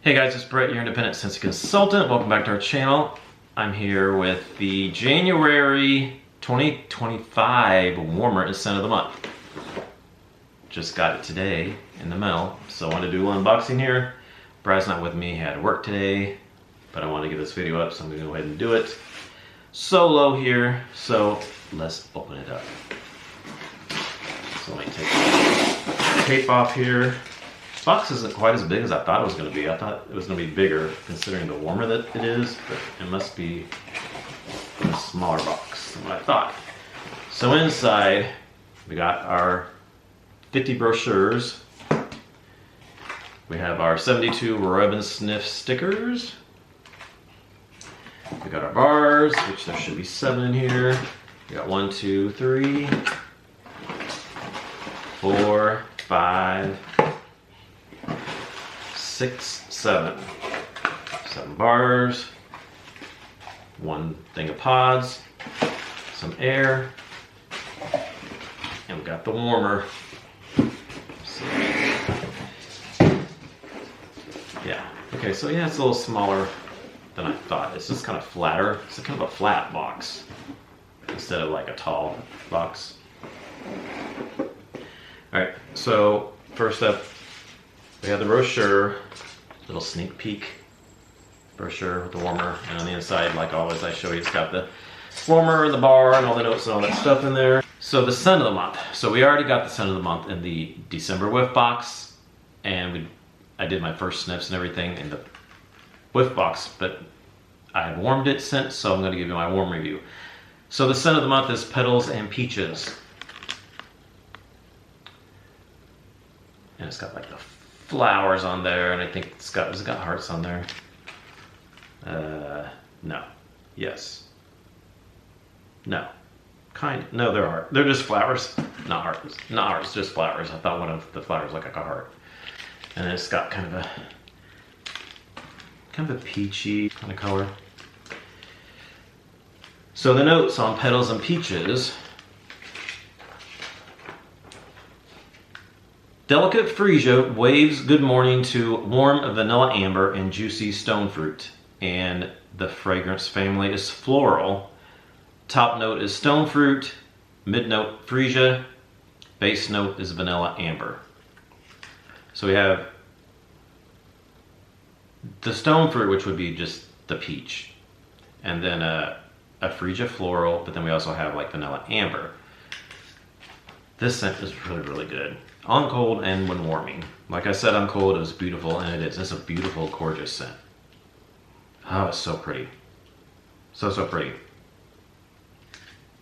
Hey guys, it's Brett, your independent Scentsy consultant. Welcome back to our channel. I'm here with the January 2025 warmer and scent of the month. Just got it today in the mail, so I wanted to do an unboxing here. Brad's not with me, he had to work today, but I want to get this video up, so I'm gonna go ahead and do it. Solo here, so let's open it up. So let me take the tape off here. This box isn't quite as big as I thought it was going to be. I thought it was going to be bigger considering the warmer that it is, but it must be a smaller box than what I thought. So inside, we got our 50 brochures. We have our 72 rub and sniff stickers. We got our bars, which there should be 7 in here. We got 1, 2, 3, 4, 5, 6, 7. 7 bars, 1 thing of pods, some air, and we got the warmer. So, yeah, okay, so yeah, it's a little smaller than I thought. It's just kind of flatter. It's kind of a flat box instead of like a tall box. Alright, so first up, we have the brochure, little sneak peek brochure with the warmer, and on the inside, like always I show you, it's got the warmer and the bar and all the notes and all that stuff in there. So the scent of the month. So we already got the scent of the month in the December whiff box, and I did my first sniffs and everything in the whiff box, but I had warmed it since, so I'm going to give you my warm review. So the scent of the month is Petals and Peaches. And it's got like the flowers on there, and I think it's got hearts on there. No. Yes. No. No, they're just flowers. Not hearts. Not hearts, just flowers. I thought one of the flowers looked like a heart. And it's got kind of a peachy kind of color. So the notes on Petals and Peaches: delicate freesia waves good morning to warm vanilla amber and juicy stone fruit. And the fragrance family is floral. Top note is stone fruit, mid note freesia, base note is vanilla amber. So we have the stone fruit, which would be just the peach, and then a freesia floral, but then we also have like vanilla amber. This scent is really, really good on cold and when warming. Like I said, on cold it was beautiful, and it is. It's a beautiful, gorgeous scent. Oh, it's so pretty. So pretty.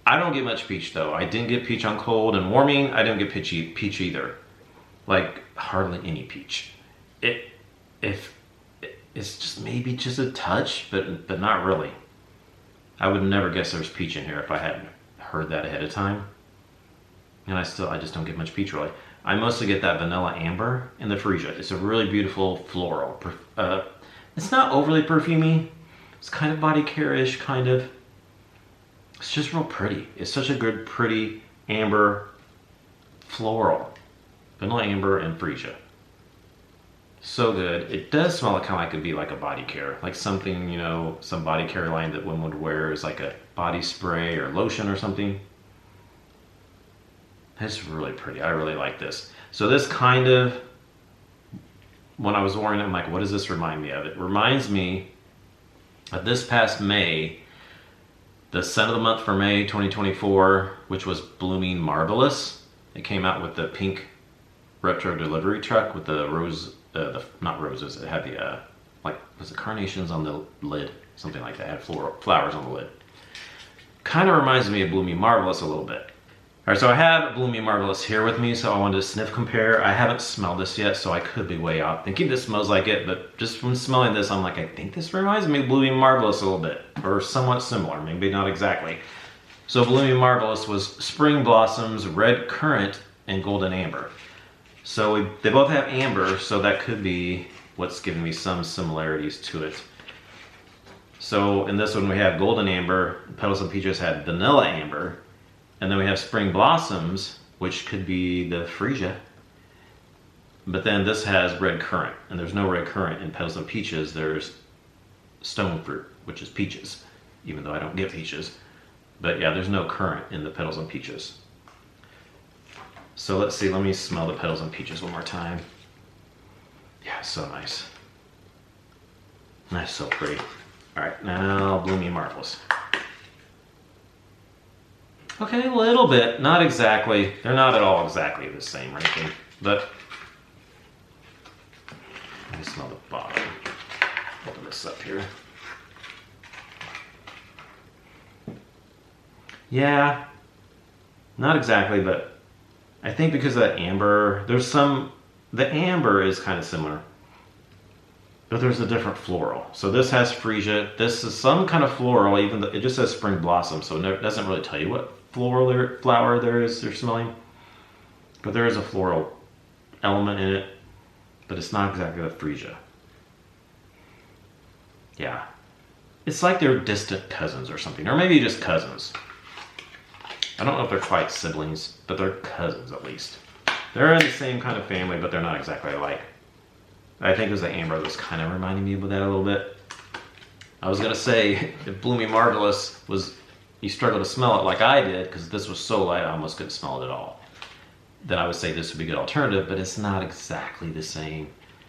I don't get much peach though. I didn't get peach on cold and warming. I didn't get peach either. Like hardly any peach. It's just maybe just a touch, but not really. I would never guess there's peach in here if I hadn't heard that ahead of time. And I just don't get much peach really. I mostly get that vanilla amber in the freesia. It's a really beautiful floral. It's not overly perfumey. It's kind of body care-ish, kind of. It's just real pretty. It's such a good, pretty amber floral. Vanilla amber and freesia. So good. It does smell kind of like it could be like a body care. Like something, you know, some body care line that women would wear as like a body spray or lotion or something. It's really pretty. I really like this. So this kind of, when I was wearing it, I'm like, what does this remind me of? It reminds me of this past May, the scent of the month for May 2024, which was Blooming Marvelous. It came out with the pink retro delivery truck with the rose, not roses, it had the, like, was it carnations on the lid? Something like that. It had flowers on the lid. Kind of reminds me of Blooming Marvelous a little bit. Alright, so I have Blooming Marvelous here with me, so I wanted to sniff compare. I haven't smelled this yet, so I could be way off thinking this smells like it, but just from smelling this, I'm like, I think this reminds me of Blooming Marvelous a little bit, or somewhat similar, maybe not exactly. So Blooming Marvelous was Spring Blossoms, Red Currant, and Golden Amber. So they both have amber, so that could be what's giving me some similarities to it. So in this one we have Golden Amber, Petals and Peaches had Vanilla Amber, and then we have Spring Blossoms, which could be the freesia, But then this has red currant, and there's no red currant in Petals and Peaches. There's stone fruit, which is peaches, even though I don't get peaches. But yeah, there's no currant in the Petals and Peaches. So let's see, let me smell the Petals and Peaches one more time. Yeah, so nice. Nice, so pretty. All right, now Bloomy Marvelous. Okay, a little bit, not exactly. They're not at all exactly the same ranking, but let me smell the bottom. Open this up here. Yeah, not exactly, but I think because of that amber, the amber is kind of similar, but there's a different floral. So this has freesia, this is some kind of floral, even though it just says spring blossom, so it doesn't really tell you what flower there is you're smelling. But there is a floral element in it, but it's not exactly the freesia. Yeah. It's like they're distant cousins or something, or maybe just cousins. I don't know if they're quite siblings, but they're cousins at least. They're in the same kind of family, but they're not exactly alike. I think it was the amber that was kind of reminding me of that a little bit. I was gonna say, if Bloomy Marvelous was, you struggle to smell it like I did, because this was so light I almost couldn't smell it at all, then I would say this would be a good alternative, but it's not exactly the same.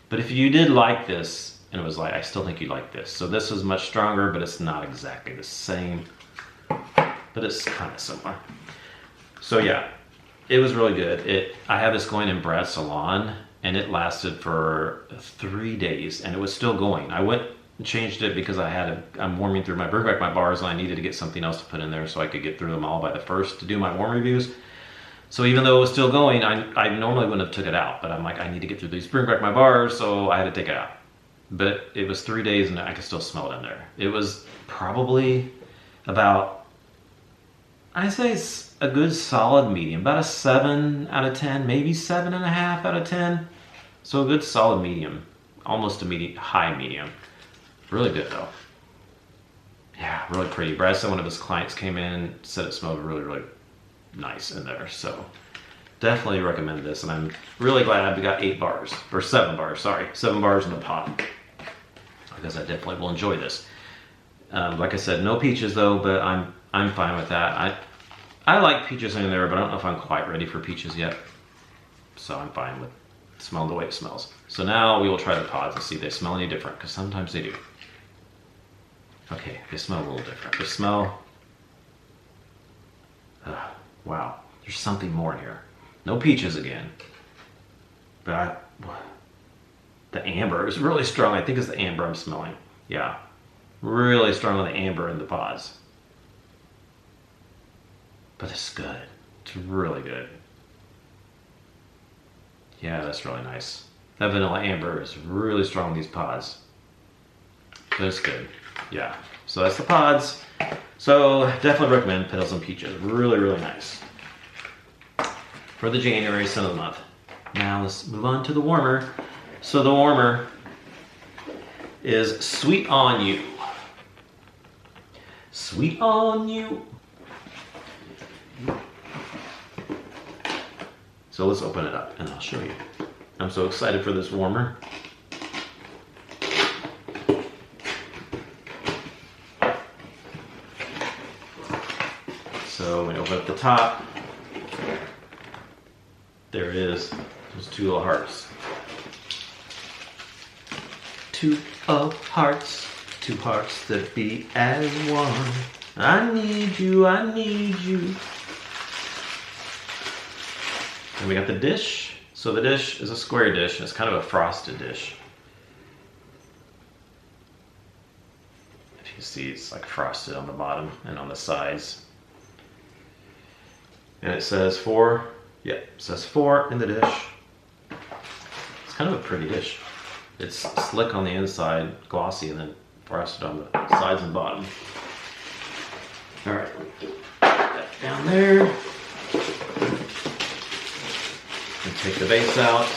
But if you did like this, and it was light, I still think you'd like this. So this is much stronger, but it's not exactly the same. But it's kind of similar. So yeah, it was really good. I have this going in Brad's salon, and it lasted for 3 days, and it was still going. I went and changed it because I'm warming through bring back my bars, and I needed to get something else to put in there so I could get through them all by the 1st to do my warm reviews. So even though it was still going, I normally wouldn't have took it out, but I'm like, I need to get through these, bring back my bars, so I had to take it out. But it was 3 days, and I could still smell it in there. It was probably about, I'd say it's a good solid medium, about a 7 out of 10, maybe 7.5 out of 10. So a good solid medium, almost a medium, high medium. Really good though. Yeah, really pretty. Brad said one of his clients came in, said it smelled really, really nice in there. So definitely recommend this, and I'm really glad I've got 8 bars, or 7 bars, sorry. 7 bars in the pot, because I definitely will enjoy this. Like I said, no peaches though, but I'm fine with that. I like peaches in there, but I don't know if I'm quite ready for peaches yet. So I'm fine with smelling the way it smells. So now we will try the pods and see if they smell any different, because sometimes they do. Okay, they smell a little different. They smell, wow, there's something more in here. No peaches again. But the amber is really strong. I think it's the amber I'm smelling. Yeah, really strong on the amber in the pods. But it's good. It's really good. Yeah, that's really nice. That vanilla amber is really strong in these pods. But it's good. Yeah. So that's the pods. So definitely recommend Petals and Peaches. Really, really nice. For the January scent of the month. Now let's move on to the warmer. So the warmer is Sweet on You. Sweet on You. So let's open it up and I'll show you. I'm so excited for this warmer. So when you open up the top, there it is. There's 2 little hearts. 2 hearts, 2 hearts that beat as one. I need you, I need you. And we got the dish. So the dish is a square dish, and it's kind of a frosted dish. If you can see, it's like frosted on the bottom and on the sides. And it says 4, yeah, it says 4 in the dish. It's kind of a pretty dish. It's slick on the inside, glossy, and then frosted on the sides and bottom. All right, put that down there. And take the base out.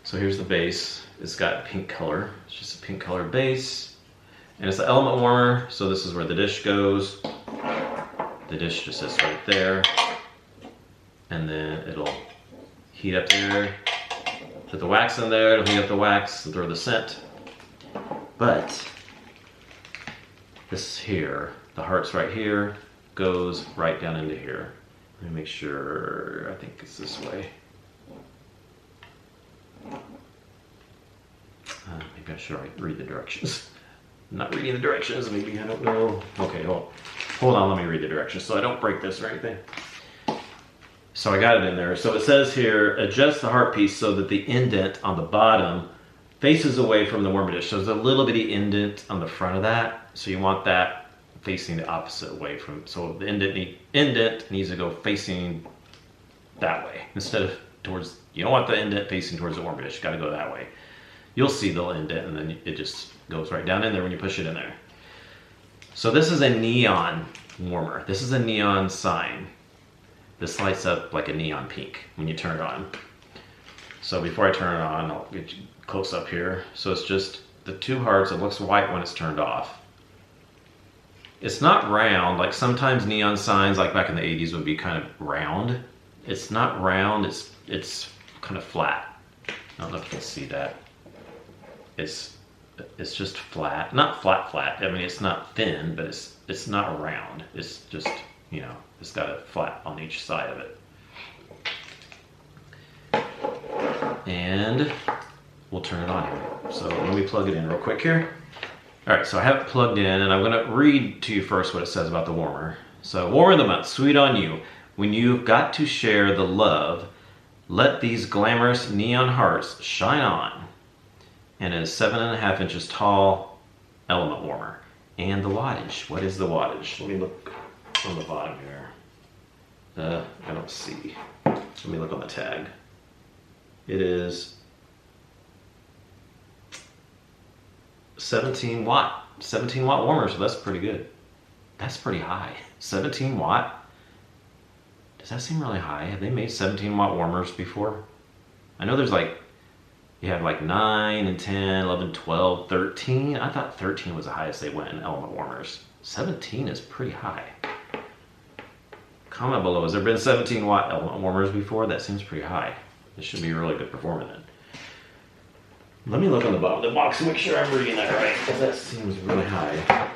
So here's the base. It's got pink color. It's just a pink color base. And it's the element warmer, so this is where the dish goes. The dish just sits right there, and then it'll heat up there. Put the wax in there, it'll heat up the wax, throw the scent. But this here, the hearts right here, goes right down into here. Let me make sure, I think it's this way. Maybe I should read the directions. I'm not reading the directions, maybe, I don't know. Okay, hold on, let me read the directions so I don't break this or anything. So I got it in there. So it says here, adjust the heart piece so that the indent on the bottom faces away from the warmer dish. So there's a little bitty indent on the front of that. So you want that facing the opposite way from, so the indent needs to go facing that way instead of towards, you don't want the indent facing towards the warmer dish, you gotta go that way. You'll see the indent and then it just goes right down in there when you push it in there. So this is a neon warmer. This is a neon sign. This lights up like a neon pink when you turn it on. So before I turn it on, I'll get you close up here. So it's just the two hearts. It looks white when it's turned off. It's not round, like sometimes neon signs like back in the 80s would be kind of round. It's not round, it's kind of flat. I don't know if you can see that. It's just flat, not flat. I mean, it's not thin, but it's not round. It's just, you know, it's got a flat on each side of it. And we'll turn it on here. So let me plug it in real quick here. All right, so I have it plugged in and I'm gonna read to you first what it says about the warmer. So, warmer of the month, sweet on you. When you've got to share the love, let these glamorous neon hearts shine on. And it is 7.5 inches tall, element warmer. And the wattage, what is the wattage? Let me look on the bottom here. I don't see. Let me look on the tag. It is 17 watt warmer, so that's pretty good. That's pretty high. 17 watt? Does that seem really high? Have they made 17 watt warmers before? I know there's like, you have like 9 and 10, 11, 12, 13. I thought 13 was the highest they went in element warmers. 17 is pretty high. Comment below, has there been 17 watt element warmers before? That seems pretty high. This should be really good performing then. Let me look on the bottom of the box to make sure I'm reading that right, because that seems really high.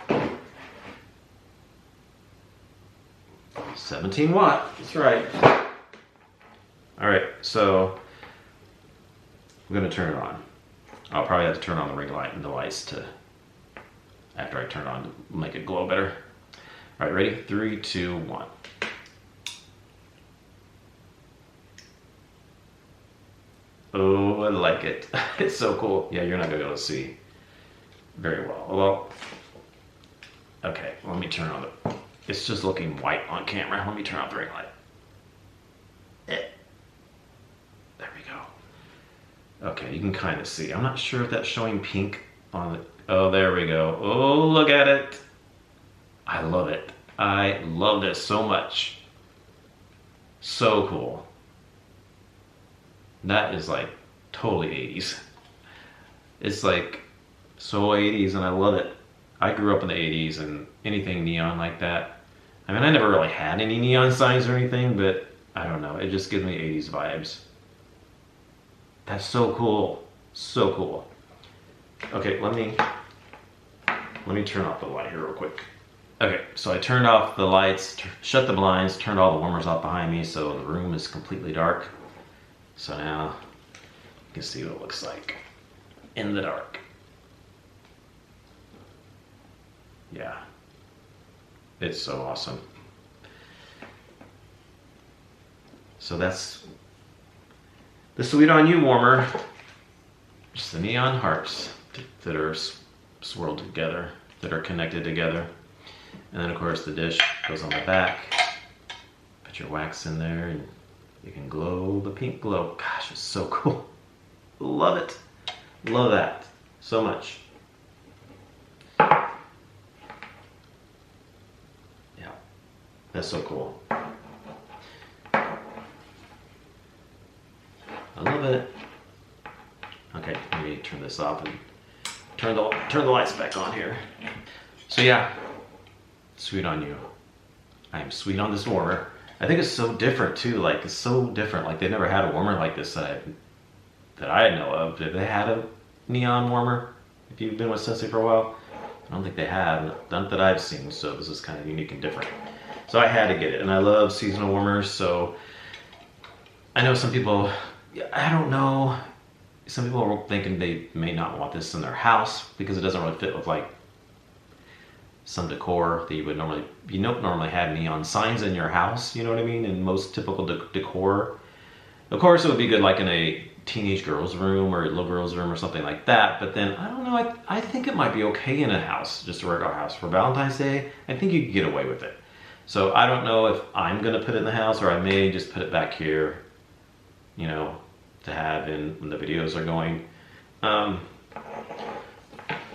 17 watt, that's right. All right, so I'm gonna turn it on. I'll probably have to turn on the ring light and the lights after I turn it on to make it glow better. All right, ready? 3, 2, 1. Oh, I like it. It's so cool. Yeah, you're not gonna be able to see very well. Well, okay, let me turn on the, it's just looking white on camera. Let me turn off the ring light. There we go. Okay, you can kind of see. I'm not sure if that's showing pink on it. Oh, there we go. Oh, look at it. I love it. I love this so much. So cool. That is like totally 80s. It's like so 80s and I love it. I grew up in the 80s and anything neon like that. I mean, I never really had any neon signs or anything, but I don't know. It just gives me 80s vibes. That's so cool. So cool. Okay, let me turn off the light here real quick. Okay, so I turned off the lights, shut the blinds, turned all the warmers off behind me so the room is completely dark. So now you can see what it looks like in the dark. Yeah, it's so awesome. So that's the Sweet on You warmer. Just the neon hearts that are swirled together, that are connected together. And then of course the dish goes on the back. Put your wax in there and you can glow the pink glow. Gosh, it's so cool. Love it. Love that so much. Yeah, that's so cool. I love it. Okay, let me turn this off and turn the lights back on here. So yeah, Sweet on You. I am sweet on this warmer. I think it's so different too. Like, it's so different. Like, they never had a warmer like this that I know of. Did they had a neon warmer? If you've been with Scentsy for a while, I don't think they have. Not that I've seen. So this is kind of unique and different. So I had to get it, and I love seasonal warmers. So I know some people. I don't know. Some people are thinking they may not want this in their house because it doesn't really fit with like some decor that you would normally, you don't normally have neon signs in your house, you know what I mean? In most typical decor. Of course, it would be good like in a teenage girl's room or a little girl's room or something like that. But then, I don't know, I think it might be okay in a house, just a regular house. For Valentine's Day, I think you could get away with it. So I don't know if I'm gonna put it in the house or I may just put it back here, you know, to have in when the videos are going.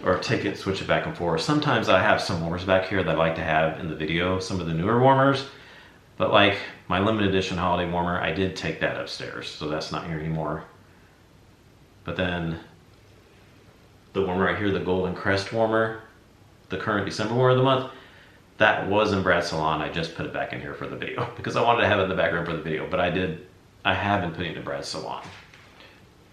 Or take it, switch it back and forth. Sometimes I have some warmers back here that I like to have in the video, some of the newer warmers. But like my limited edition holiday warmer, I did take that upstairs, so that's not here anymore. But then the warmer right here, the Golden Crest warmer, the current December warmer of the month, that was in Brad's salon. I just put it back in here for the video because I wanted to have it in the background for the video, but I have been putting it in Brad's salon.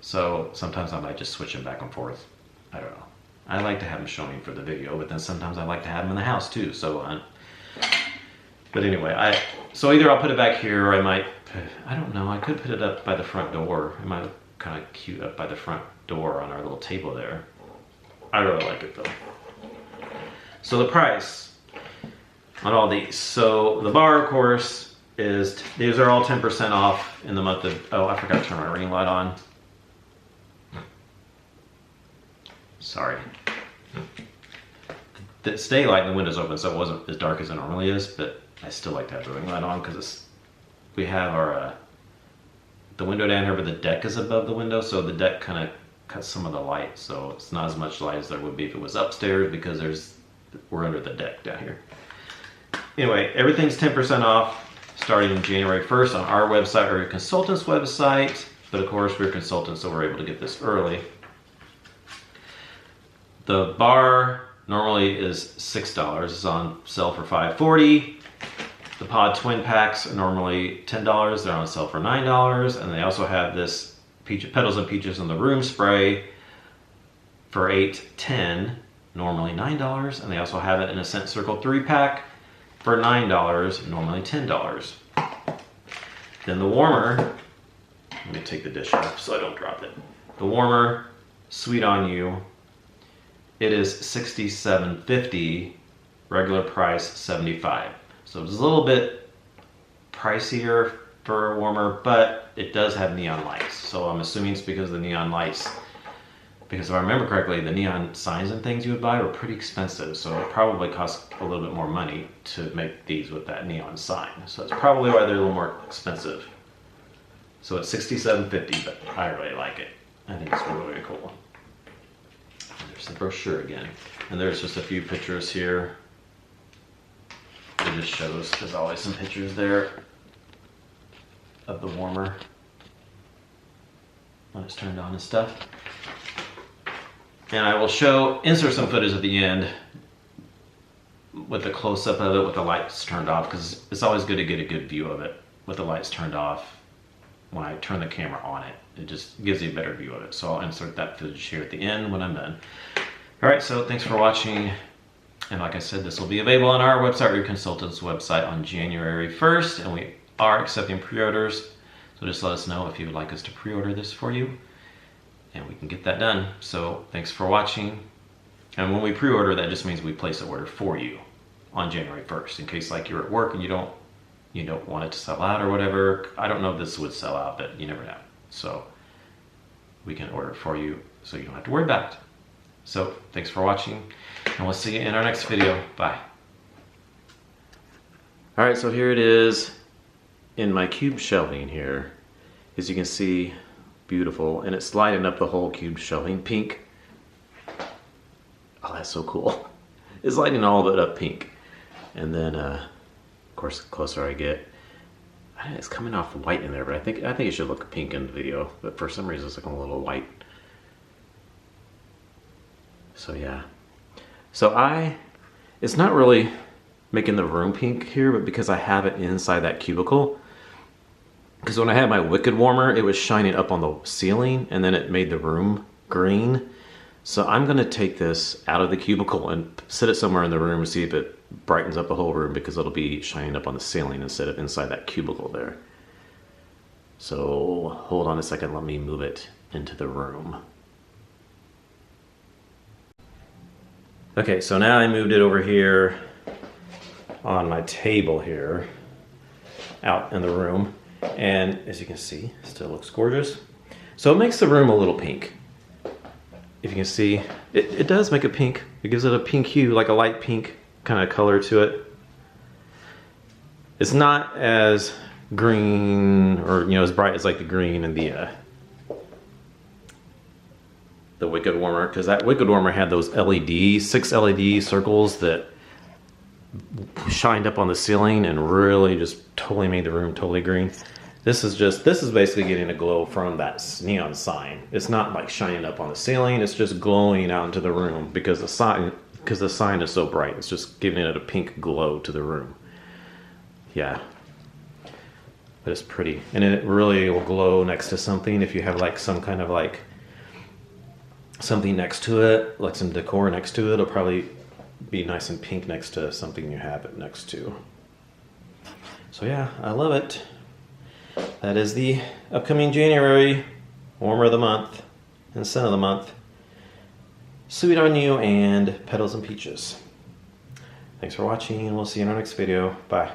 So sometimes I might just switch them back and forth. I don't know. I like to have them showing for the video, but then sometimes I like to have them in the house too. So, but anyway, so either I'll put it back here or I might, I don't know, I could put it up by the front door. It might look kind of cute up by the front door on our little table there. I really like it though. So the price on all these. So the bar, of course, is, these are all 10% off in the month of, oh, I forgot to turn my ring light on. Sorry. The stay light in the window's open, so it wasn't as dark as it normally is, but I still like to have the ring light on because we have our the window down here, but the deck is above the window, so the deck kind of cuts some of the light, so it's not as much light as there would be if it was upstairs because we're under the deck down here. Anyway, everything's 10% off starting January 1st on our website or your consultant's website, but of course we're consultants, so we're able to get this early. The bar normally is $6. It's on sale for $5.40. The Pod Twin Packs are normally $10. They're on sale for $9. And they also have this Petals and Peaches in the Room Spray for $8.10, normally $9. And they also have it in a Scent Circle 3-pack for $9, normally $10. Then the warmer, let me take the dish off so I don't drop it. The warmer, Sweet on You, it is $67.50, regular price $75. So it's a little bit pricier for a warmer, but it does have neon lights. So I'm assuming it's because of the neon lights. Because if I remember correctly, the neon signs and things you would buy were pretty expensive. So it probably costs a little bit more money to make these with that neon sign. So that's probably why they're a little more expensive. So it's $67.50, but I really like it. I think it's really, really cool. There's the brochure again. And there's just a few pictures here. It just shows, there's always some pictures there of the warmer when it's turned on and stuff. And I will insert some footage at the end with a close-up of it with the lights turned off, because it's always good to get a good view of it with the lights turned off. When I turn the camera on it, it just gives you a better view of it. So I'll insert that footage here at the end when I'm done. All right, so thanks for watching. And like I said, this will be available on our website or your consultant's website on January 1st. And we are accepting pre-orders. So just let us know if you would like us to pre-order this for you. And we can get that done. So thanks for watching. And when we pre-order, that just means we place an order for you on January 1st. In case like you're at work and you don't want it to sell out or whatever. I don't know if this would sell out, but you never know. So we can order it for you so you don't have to worry about it. So thanks for watching, and we'll see you in our next video. Bye. All right, so here it is in my cube shelving here. As you can see, beautiful, and it's lighting up the whole cube shelving pink. Oh, that's so cool. It's lighting all of it up pink. And then, of course, the closer I get, it's coming off white in there, but I think it should look pink in the video, but for some reason it's looking a little white. So yeah. So it's not really making the room pink here, but because I have it inside that cubicle. Because when I had my Wicked Warmer, it was shining up on the ceiling and then it made the room green. So I'm gonna take this out of the cubicle and sit it somewhere in the room and see if it brightens up the whole room, because it'll be shining up on the ceiling instead of inside that cubicle there. So hold on a second, let me move it into the room. Okay, so now I moved it over here on my table here, out in the room. And as you can see, it still looks gorgeous. So it makes the room a little pink. If you can see, it does make it pink. It gives it a pink hue, like a light pink kind of color to it. It's not as green or, you know, as bright as like the green in the Wicked Warmer, because that Wicked Warmer had those LEDs, 6 LED circles that shined up on the ceiling and really just totally made the room totally green. This is basically getting a glow from that neon sign. It's not like shining up on the ceiling, it's just glowing out into the room because the sign is so bright. It's just giving it a pink glow to the room. Yeah. But it's pretty. And it really will glow next to something. If you have like some kind of like something next to it, like some decor next to it, it'll probably be nice and pink next to something you have it next to. So yeah, I love it. That is the upcoming January Warmer of the Month and Scent of the Month. Sweet on You and Petals and Peaches. Thanks for watching. We'll see you in our next video. Bye.